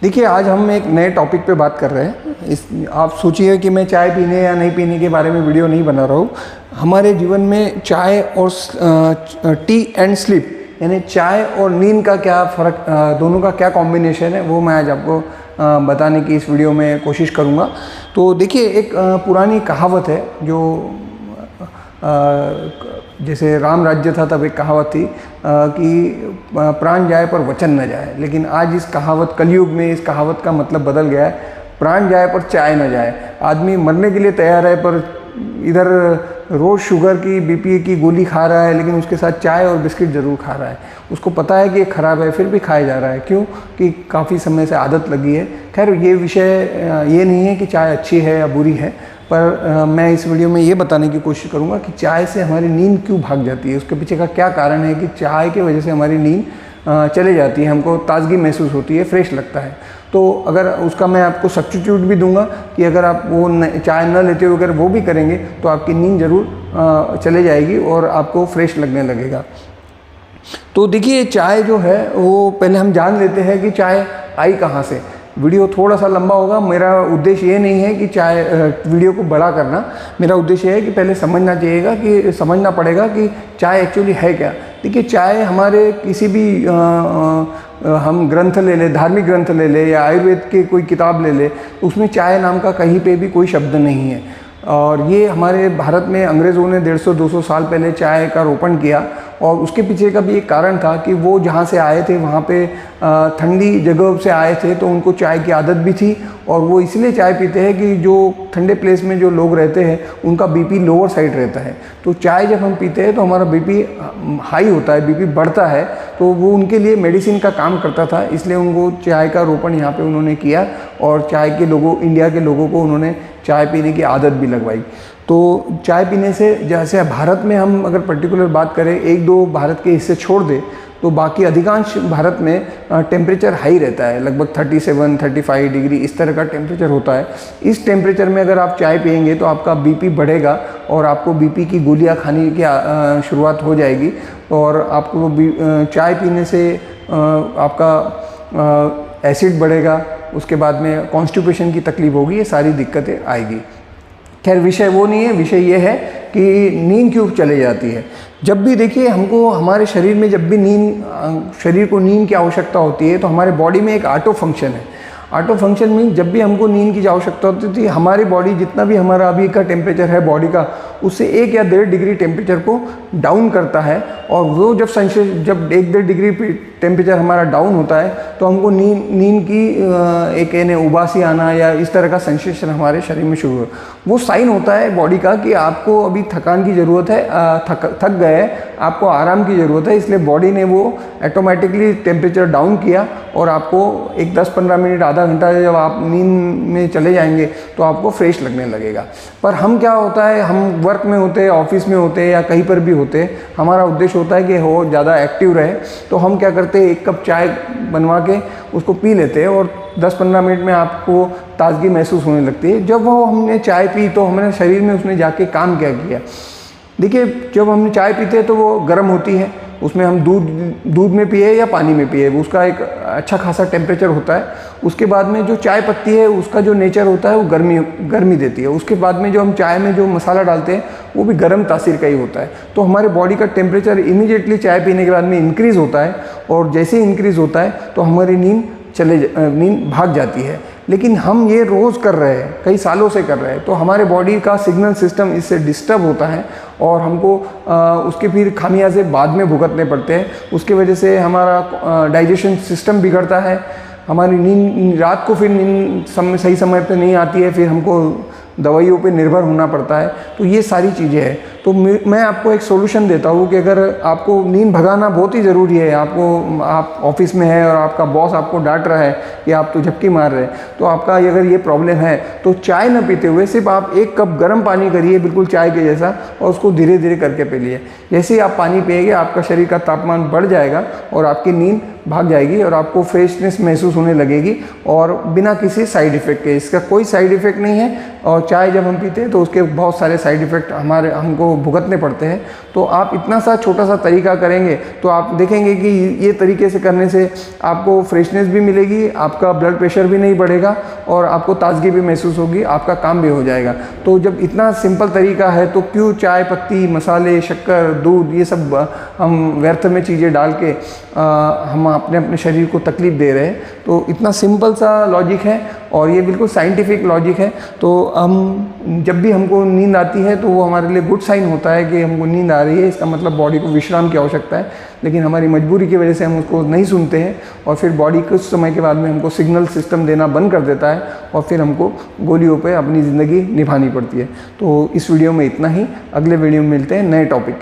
देखिए, आज हम एक नए टॉपिक पे बात कर रहे हैं। आप सोचिए कि मैं चाय पीने या नहीं पीने के बारे में वीडियो नहीं बना रहा हूँ। हमारे जीवन में चाय और टी एंड स्लीप यानी चाय और नींद का क्या फ़र्क, दोनों का क्या कॉम्बिनेशन है, वो मैं आज आपको बताने की इस वीडियो में कोशिश करूँगा। तो देखिए, एक पुरानी कहावत है जो जैसे राम राज्य था तब एक कहावत थी कि प्राण जाए पर वचन न जाए। लेकिन आज इस कहावत, कलयुग में इस कहावत का मतलब बदल गया है। प्राण जाए पर चाय न जाए। आदमी मरने के लिए तैयार है पर इधर रोज़ शुगर की, बीपी की गोली खा रहा है, लेकिन उसके साथ चाय और बिस्किट ज़रूर खा रहा है। उसको पता है कि ये ख़राब है, फिर भी खाया जा रहा है। क्यों? कि काफ़ी समय से आदत लगी है। खैर, ये विषय ये नहीं है कि चाय अच्छी है या बुरी है, पर मैं इस वीडियो में ये बताने की कोशिश करूँगा कि चाय से हमारी नींद क्यों भाग जाती है, उसके पीछे का क्या कारण है कि चाय की वजह से हमारी नींद चले जाती है, हमको ताज़गी महसूस होती है, फ्रेश लगता है। तो अगर उसका मैं आपको सब्स्टिट्यूट भी दूंगा कि अगर आप वो चाय न लेते हुए अगर वो भी करेंगे तो आपकी नींद ज़रूर चले जाएगी और आपको फ्रेश लगने लगेगा। तो देखिए, चाय जो है वो पहले हम जान लेते हैं कि चाय आई कहाँ से। वीडियो थोड़ा सा लंबा होगा। मेरा उद्देश्य ये नहीं है कि चाय वीडियो को बड़ा करना। मेरा उद्देश्य है कि पहले समझना पड़ेगा कि चाय एक्चुअली है क्या। देखिए, चाय हमारे किसी भी हम ग्रंथ ले ले, धार्मिक ग्रंथ ले ले या आयुर्वेद के कोई किताब ले ले, उसमें चाय नाम का कहीं पे भी कोई शब्द नहीं है। और ये हमारे भारत में अंग्रेज़ों ने 150-200 साल पहले चाय का रोपण किया और उसके पीछे का भी एक कारण था कि वो जहाँ से आए थे वहाँ पे ठंडी जगह से आए थे, तो उनको चाय की आदत भी थी। और वो इसलिए चाय पीते हैं कि जो ठंडे प्लेस में जो लोग रहते हैं उनका बीपी लोअर साइड रहता है। तो चाय जब हम पीते हैं तो हमारा बीपी हाई होता है, बीपी बढ़ता है। तो वो उनके लिए मेडिसिन का काम करता था, इसलिए उनको चाय का रोपण यहाँ पे उन्होंने किया और चाय के लोगों, इंडिया के लोगों को उन्होंने चाय पीने की आदत भी लगवाई। तो चाय पीने से, जैसे भारत में हम अगर पर्टिकुलर बात करें, 1-2 भारत के हिस्से छोड़ दें तो बाकी अधिकांश भारत में टेम्परेचर हाई रहता है। लगभग 37-35 डिग्री इस तरह का टेम्परेचर होता है। इस टेम्परेचर में अगर आप चाय पिएंगे तो आपका बीपी बढ़ेगा और आपको बीपी की गोलियां खाने की शुरुआत हो जाएगी। और आपको चाय पीने से आपका एसिड बढ़ेगा, उसके बाद में कॉन्स्टिपेशन की तकलीफ होगी, ये सारी दिक्कतें आएगी। खैर, विषय वो नहीं है। विषय ये है कि नींद क्यों चले जाती है। जब भी देखिए, हमको हमारे शरीर में जब भी शरीर को नींद की आवश्यकता होती है तो हमारे बॉडी में एक ऑटो फंक्शन है। ऑटो फंक्शन मीन जब भी हमको नींद की आवश्यकता होती थी, हमारी बॉडी जितना भी हमारा अभी का टेम्परेचर है बॉडी का, उससे 1 या 1.5 डिग्री टेम्परेचर को डाउन करता है। और वो जब 1-1.5 डिग्री टेम्परेचर हमारा डाउन होता है तो हमको नींद की एक उबासी आना या इस तरह का सेंसेशन हमारे शरीर में शुरू हो। वो साइन होता है बॉडी का कि आपको अभी थकान की ज़रूरत है, थक गए, आपको आराम की ज़रूरत है। इसलिए बॉडी ने वो ऑटोमेटिकली टेम्परेचर डाउन किया और आपको एक 10-15 मिनट, आधा घंटा जब आप नींद में चले जाएंगे तो आपको फ्रेश लगने लगेगा। पर हम क्या होता है, हम वर्क में होते हैं, ऑफिस में होते हैं या कहीं पर भी होते हैं, हमारा उद्देश्य होता है कि वो ज़्यादा एक्टिव रहे। तो हम क्या करते हैं, 1 कप चाय बनवा के उसको पी लेते हैं और 10-15 मिनट में आपको ताजगी महसूस होने लगती है। जब वो हमने चाय पी तो हमारे शरीर में उसने जाके काम क्या किया। देखिए, जब हम चाय पीते हैं तो वो गर्म होती है, उसमें हम दूध में पिए या पानी में पिए, उसका एक अच्छा खासा टेम्परेचर होता है। उसके बाद में जो चाय पत्ती है उसका जो नेचर होता है वो गर्मी देती है। उसके बाद में जो हम चाय में जो मसाला डालते हैं वो भी गर्म तासीर का ही होता है। तो हमारे बॉडी का टेम्परेचर इमीडिएटली चाय पीने के बाद में इंक्रीज़ होता है और जैसे ही इंक्रीज़ होता है तो हमारी नींद भाग जाती है। लेकिन हम ये रोज़ कर रहे हैं, कई सालों से कर रहे हैं, तो हमारे बॉडी का सिग्नल सिस्टम इससे डिस्टर्ब होता है और हमको उसके फिर खामियाजे बाद में भुगतने पड़ते हैं। उसकी वजह से हमारा डाइजेशन सिस्टम बिगड़ता है, हमारी नींद रात को फिर नींद सही समय पे नहीं आती है, फिर हमको दवाइयों पे निर्भर होना पड़ता है। तो ये सारी चीज़ें हैं। तो मैं आपको एक सोल्यूशन देता हूँ कि अगर आपको नींद भगाना बहुत ही ज़रूरी है, आप ऑफिस में है और आपका बॉस आपको डांट रहा है कि आप तो झपकी मार रहे हैं, तो आपका अगर ये प्रॉब्लम है तो चाय न पीते हुए सिर्फ आप 1 कप गर्म पानी करिए, बिल्कुल चाय के जैसा, और उसको धीरे धीरे करके पी लिए। जैसे ही आप पानी पिएंगे आपका शरीर का तापमान बढ़ जाएगा और आपकी नींद भाग जाएगी और आपको फ्रेशनेस महसूस होने लगेगी और बिना किसी साइड इफ़ेक्ट के। इसका कोई साइड इफ़ेक्ट नहीं है। और चाय जब हम पीते हैं तो उसके बहुत सारे साइड इफ़ेक्ट हमको भुगतने पड़ते हैं। तो आप इतना सा छोटा सा तरीका करेंगे तो आप देखेंगे कि ये तरीके से करने से आपको फ्रेशनेस भी मिलेगी, आपका ब्लड प्रेशर भी नहीं बढ़ेगा और आपको ताजगी भी महसूस होगी, आपका काम भी हो जाएगा। तो जब इतना सिंपल तरीका है तो क्यों चाय पत्ती, मसाले, शक्कर, दूध, ये सब हम व्यर्थ में चीज़ें डाल के हम अपने शरीर को तकलीफ़ दे रहे हैं। तो इतना सिंपल सा लॉजिक है और ये बिल्कुल साइंटिफिक लॉजिक है। तो हम जब भी हमको नींद आती है तो वो हमारे लिए गुड साइन होता है कि हमको नींद आ रही है, इसका मतलब बॉडी को विश्राम की आवश्यकता है। लेकिन हमारी मजबूरी की वजह से हम उसको नहीं सुनते हैं और फिर बॉडी कुछ समय के बाद में हमको सिग्नल सिस्टम देना बंद कर देता है और फिर हमको गोलियों पे अपनी ज़िंदगी निभानी पड़ती है। तो इस वीडियो में इतना ही, अगले वीडियो में मिलते हैं नए टॉपिक के।